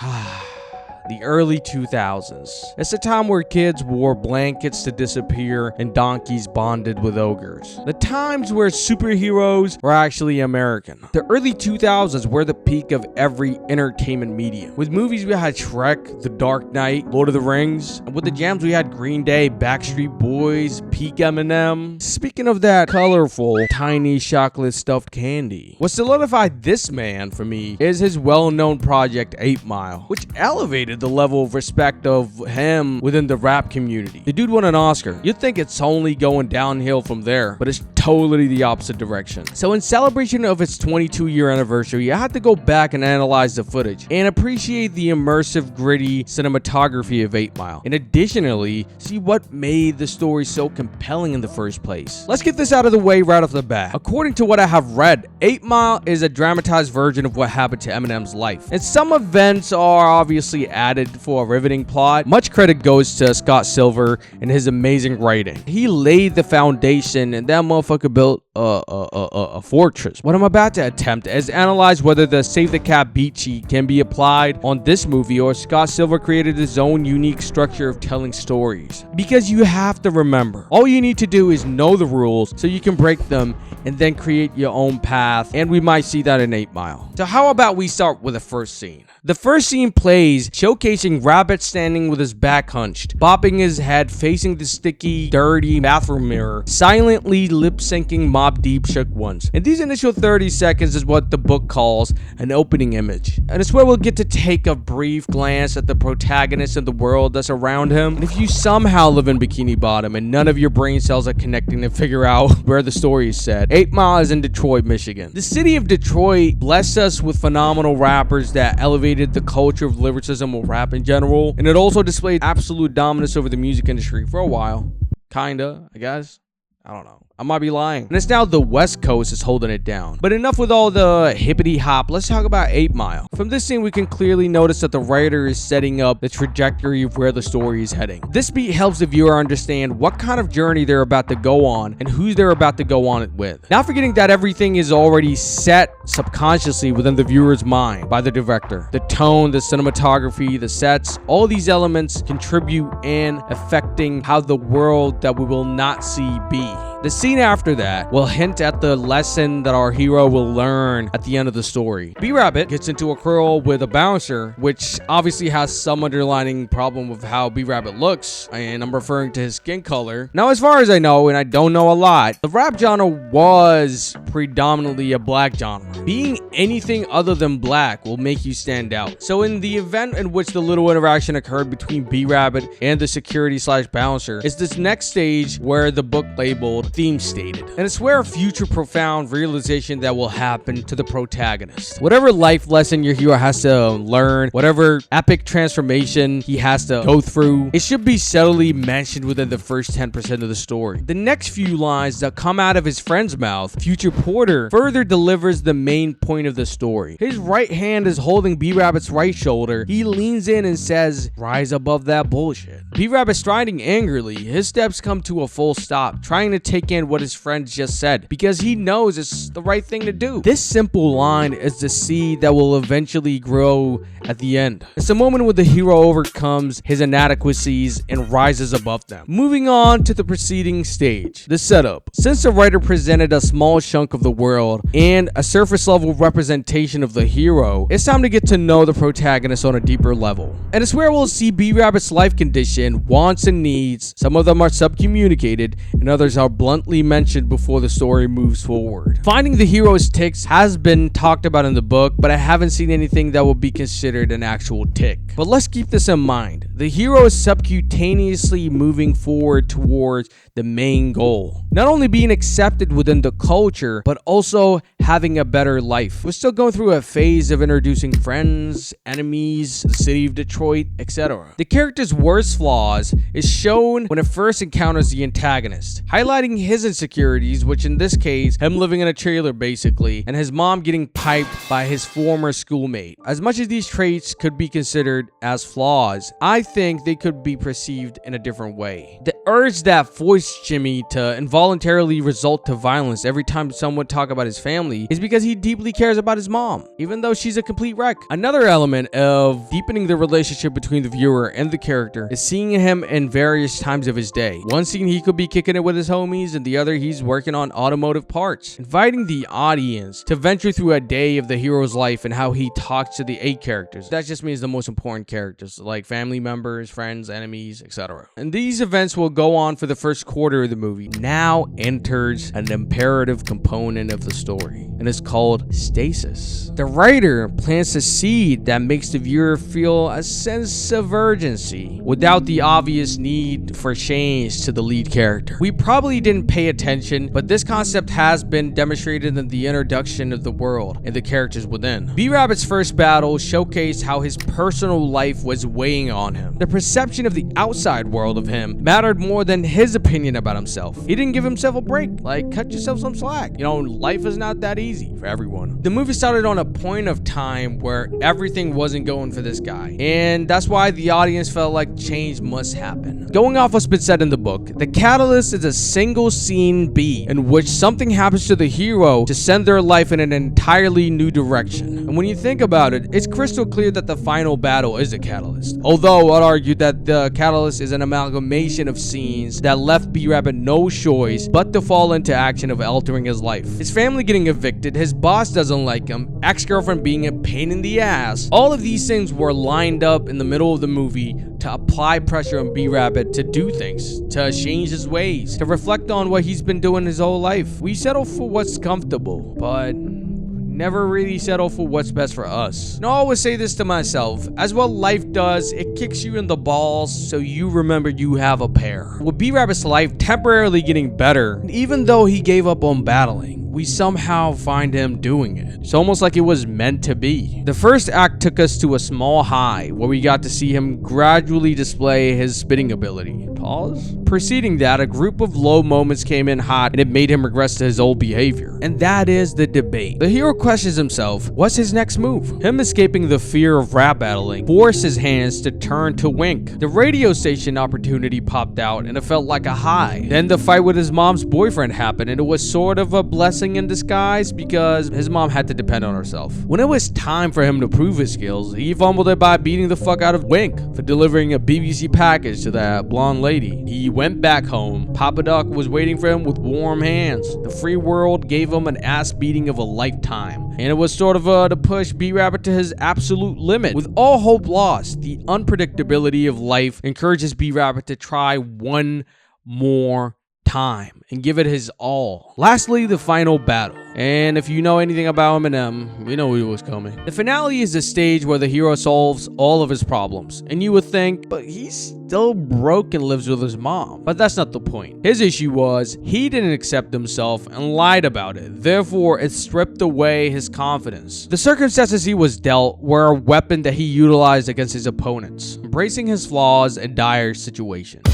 The early 2000s. It's a time where kids wore blankets to disappear and donkeys bonded with ogres. The times where superheroes were actually American. The early 2000s were the peak of every entertainment medium. With movies we had Shrek, The Dark Knight, Lord of the Rings, and with the jams we had Green Day, Backstreet Boys, Peak Eminem. Speaking of that colorful, tiny chocolate stuffed candy, what solidified this man for me is his well-known project 8 Mile, which elevated the level of respect of him within the rap community. The dude won an Oscar. You'd think it's only going downhill from there, but it's totally the opposite direction. So in celebration of its 22-year anniversary, I had to go back and analyze the footage and appreciate the immersive, gritty cinematography of 8 Mile. And additionally, see what made the story so compelling in the first place. Let's get this out of the way right off the bat. According to what I have read, 8 Mile is a dramatized version of what happened to Eminem's life. And some events are obviously added for a riveting plot. Much credit goes to Scott Silver and his amazing writing. He laid the foundation and that motherfucker built a fortress. What I'm about to attempt is analyze whether the Save the Cat beat sheet can be applied on this movie or Scott Silver created his own unique structure of telling stories. Because you have to remember, all you need to do is know the rules so you can break them and then create your own path, and we might see that in 8 Mile. So how about we start with the first scene? The first scene plays showcasing Rabbit standing with his back hunched, bopping his head facing the sticky, dirty bathroom mirror, silently lip-syncing Mobb Deep Shook Ones. And these initial 30 seconds is what the book calls an opening image. And it's where we'll get to take a brief glance at the protagonist and the world that's around him. And if you somehow live in Bikini Bottom and none of your brain cells are connecting to figure out where the story is set, 8 Mile is in Detroit, Michigan. The city of Detroit blessed us with phenomenal rappers that elevated the culture of lyricism or rap in general, and it also displayed absolute dominance over the music industry for a while. Kinda, I guess. I don't know. I might be lying. And it's now the West Coast is holding it down. But enough with all the hippity hop. Let's talk about 8 Mile. From this scene, we can clearly notice that the writer is setting up the trajectory of where the story is heading. This beat helps the viewer understand what kind of journey they're about to go on and who they're about to go on it with. Not forgetting that everything is already set subconsciously within the viewer's mind by the director. The tone, the cinematography, the sets, all these elements contribute in affecting how the world that we will not see be. The scene after that will hint at the lesson that our hero will learn at the end of the story. B-Rabbit gets into a quarrel with a bouncer, which obviously has some underlying problem with how B-Rabbit looks, and I'm referring to his skin color. Now, as far as I know, and I don't know a lot, the rap genre was predominantly a black genre. Being anything other than black will make you stand out. So in the event in which the little interaction occurred between B-Rabbit and the security/bouncer is this next stage where the book labeled theme stated, and it's where a future profound realization that will happen to the protagonist. Whatever life lesson your hero has to learn, whatever epic transformation he has to go through, it should be subtly mentioned within the first 10% of the story. The next few lines that come out of his friend's mouth, Future Porter, further delivers the main point of the story. His right hand is holding B-Rabbit's right shoulder. He leans in and says, "Rise above that bullshit." B-Rabbit striding angrily, his steps come to a full stop, trying to take in what his friend just said because he knows it's the right thing to do. This simple line is the seed that will eventually grow at the end. It's a moment where the hero overcomes his inadequacies and rises above them. Moving on to the preceding stage, the setup. Since the writer presented a small chunk of the world and a surface level representation of the hero, it's time to get to know the protagonist on a deeper level. And it's where we'll see B-Rabbit's life condition, wants and needs. Some of them are subcommunicated and others are bluntly mentioned before the story moves forward. Finding the hero's tics has been talked about in the book, but I haven't seen anything that would be considered an actual tic. But let's keep this in mind. The hero is subcutaneously moving forward towards the main goal. Not only being accepted within the culture, but also having a better life. We're still going through a phase of introducing friends, enemies, the city of Detroit, etc. The character's worst flaws is shown when it first encounters the antagonist, highlighting his insecurities, which in this case, him living in a trailer basically, and his mom getting piped by his former schoolmate. As much as these traits could be considered as flaws, I think they could be perceived in a different way. The urge that forced Jimmy to involuntarily resort to violence every time someone talk about his family is because he deeply cares about his mom, even though she's a complete wreck. Another element of deepening the relationship between the viewer and the character is seeing him in various times of his day. One scene he could be kicking it with his homies, and the other he's working on automotive parts. Inviting the audience to venture through a day of the hero's life and how he talks to the 8 characters. That just means the most important characters, like family members, friends, enemies, etc. And these events will go on for the first quarter of the movie. Now enters an imperative component of the story, and it's called stasis. The writer plants a seed that makes the viewer feel a sense of urgency without the obvious need for change to the lead character. We probably didn't pay attention, but this concept has been demonstrated in the introduction of the world and the characters within. B-Rabbit's first battle showcased how his personal life was weighing on him. The perception of the outside world of him mattered more than his opinion about himself. He didn't give himself a break. Like, cut yourself some slack. You know, life is not that easy for everyone. The movie started on a point of time where everything wasn't going for this guy, and that's why the audience felt like change must happen. Going off what's been said in the book, the catalyst is a single scene beat in which something happens to the hero to send their life in an entirely new direction. And when you think about it, it's crystal clear that the final battle is a catalyst. Although I'd argue that the catalyst is an amalgamation of scenes that left B-Rabbit no choice but to fall into action of altering his life. His family getting evicted, his boss doesn't like him, ex-girlfriend being a pain in the ass. All of these things were lined up in the middle of the movie to apply pressure on B-Rabbit to do things, to change his ways, to reflect on what he's been doing his whole life. We settle for what's comfortable, but never really settle for what's best for us. And I always say this to myself, as what life does, it kicks you in the balls so you remember you have a pair. With B-Rabbit's life temporarily getting better, even though he gave up on battling, we somehow find him doing it. It's almost like it was meant to be. The first act took us to a small high where we got to see him gradually display his spitting ability. Pause. Preceding that, a group of low moments came in hot and it made him regress to his old behavior. And that is the debate. The hero questions himself, what's his next move? Him escaping the fear of rap battling forced his hands to turn to Wink. The radio station opportunity popped out and it felt like a high. Then the fight with his mom's boyfriend happened and it was sort of a blessing in disguise because his mom had to depend on herself. When it was time for him to prove his skills, he fumbled it by beating the fuck out of Wink for delivering a BBC package to that blonde lady. He went back home. Papa Doc was waiting for him with warm hands. The free world gave him an ass beating of a lifetime, and it was sort of to push B-Rabbit to his absolute limit. With all hope lost, the unpredictability of life encourages B-Rabbit to try one more time and give it his all. Lastly, the final battle. And if you know anything about Eminem, we know it was coming. The finale is the stage where the hero solves all of his problems. And you would think, but he's still broke and lives with his mom. But that's not the point. His issue was, he didn't accept himself and lied about it. Therefore, it stripped away his confidence. The circumstances he was dealt were a weapon that he utilized against his opponents, embracing his flaws and dire situations.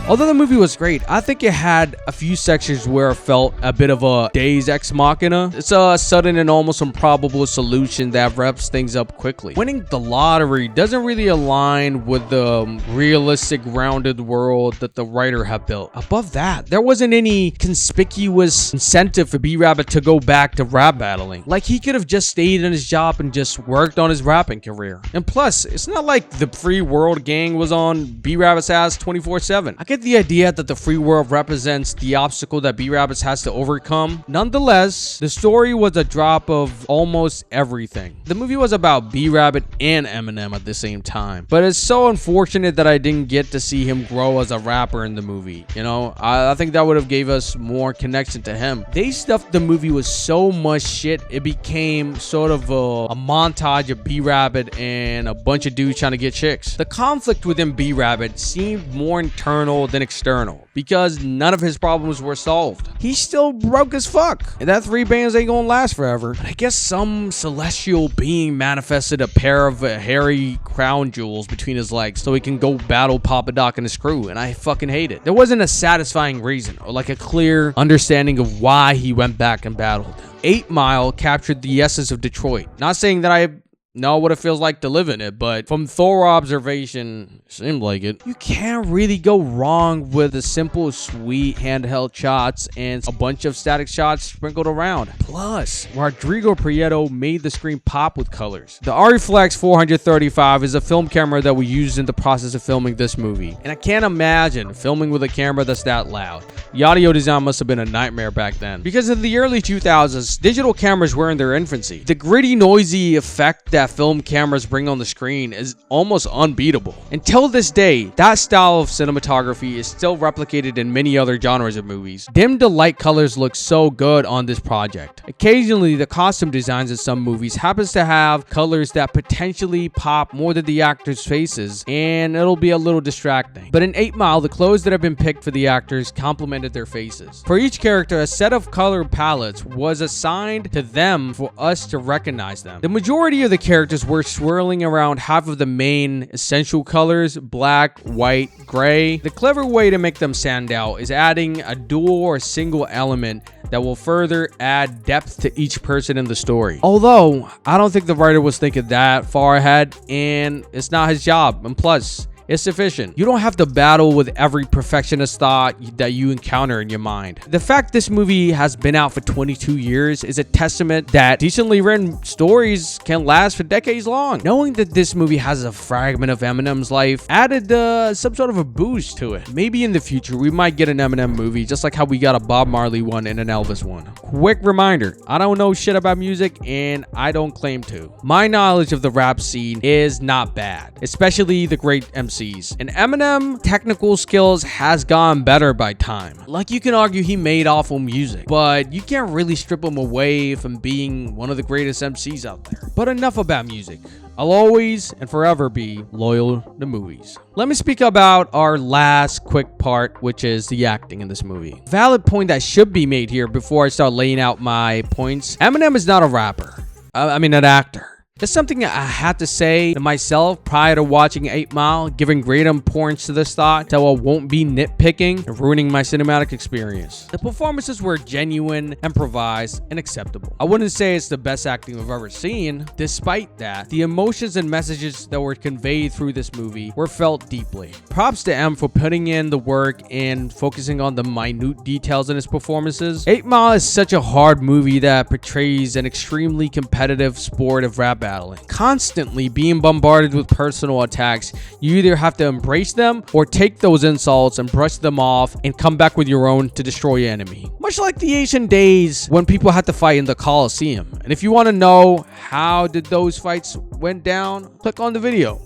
Although the movie was great, I think it had a few sections where it felt a bit of a Deus Ex Machina. It's a sudden and almost improbable solution that wraps things up quickly. Winning the lottery doesn't really align with the realistic, grounded world that the writer had built. Above that, there wasn't any conspicuous incentive for B-Rabbit to go back to rap battling. Like, he could have just stayed in his job and just worked on his rapping career. And plus, it's not like the Free World gang was on B-Rabbit's ass 24/7. I get the idea that the free world represents the obstacle that B-Rabbit has to overcome. Nonetheless, the story was a drop of almost everything. The movie was about B-Rabbit and Eminem at the same time, but it's so unfortunate that I didn't get to see him grow as a rapper in the movie. You know, I think that would have gave us more connection to him. They stuffed the movie with so much shit, it became sort of a montage of B-Rabbit and a bunch of dudes trying to get chicks. The conflict within B-Rabbit seemed more internal than external because none of his problems were solved. He's still broke as fuck, and that 3 bands ain't gonna last forever. But I guess some celestial being manifested a pair of hairy crown jewels between his legs so he can go battle Papa Doc and his crew, and I fucking hate it. There wasn't a satisfying reason or like a clear understanding of why he went back and battled him. 8 Mile captured the essence of Detroit. Not saying that I know what it feels like to live in it, but from Thor observation, seemed like it. You can't really go wrong with the simple, sweet handheld shots and a bunch of static shots sprinkled around. Plus, Rodrigo Prieto made the screen pop with colors. The Ariflex 435 is a film camera that we used in the process of filming this movie, and I can't imagine filming with a camera that's that loud. The audio design must have been a nightmare back then. Because in the early 2000s, digital cameras were in their infancy. The gritty, noisy effect that film cameras bring on the screen is almost unbeatable. Until this day, that style of cinematography is still replicated in many other genres of movies. Dim to light colors look so good on this project. Occasionally, the costume designs in some movies happens to have colors that potentially pop more than the actors' faces, and it'll be a little distracting. But in 8 Mile, the clothes that have been picked for the actors complemented their faces. For each character, a set of color palettes was assigned to them for us to recognize them. The majority of the characters were swirling around half of the main essential colors: black, white, gray. The clever way to make them stand out is adding a dual or single element that will further add depth to each person in the story. Although, I don't think the writer was thinking that far ahead, and it's not his job, and plus, it's sufficient. You don't have to battle with every perfectionist thought that you encounter in your mind. The fact this movie has been out for 22 years is a testament that decently written stories can last for decades long. Knowing that this movie has a fragment of Eminem's life added some sort of a boost to it. Maybe in the future we might get an Eminem movie, just like how we got a Bob Marley one and an Elvis one. Quick reminder, I don't know shit about music and I don't claim to. My knowledge of the rap scene is not bad, especially the great MCs. And Eminem technical skills has gone better by time. Like, you can argue he made awful music, but you can't really strip him away from being one of the greatest MCs out there. But enough about music. I'll always and forever be loyal to movies. Let me speak about our last quick part, which is the acting in this movie. Valid point that should be made here before I start laying out my points. Eminem is not a rapper. I mean an actor. It's something I had to say to myself prior to watching 8 Mile, giving great importance to this thought so I won't be nitpicking and ruining my cinematic experience. The performances were genuine, improvised, and acceptable. I wouldn't say it's the best acting I've ever seen. Despite that, the emotions and messages that were conveyed through this movie were felt deeply. Props to M for putting in the work and focusing on the minute details in his performances. 8 Mile is such a hard movie that portrays an extremely competitive sport of rap battling. Constantly being bombarded with personal attacks, you either have to embrace them or take those insults and brush them off and come back with your own to destroy your enemy. Much like the ancient days when people had to fight in the Colosseum. And if you want to know how did those fights went down, click on the video.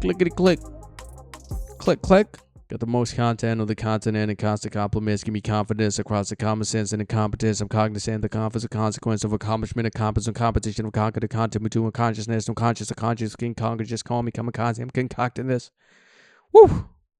Clickety click. Click click. Got the most content of the continent and constant compliments. Give me confidence across the common sense and incompetence. I'm cognizant of the confidence, consequence of accomplishment, and competence, and competition of conquer the content between consciousness. I'm conscious of conscious. King Kong, just call me kamikaze. I'm concocting this. Woo!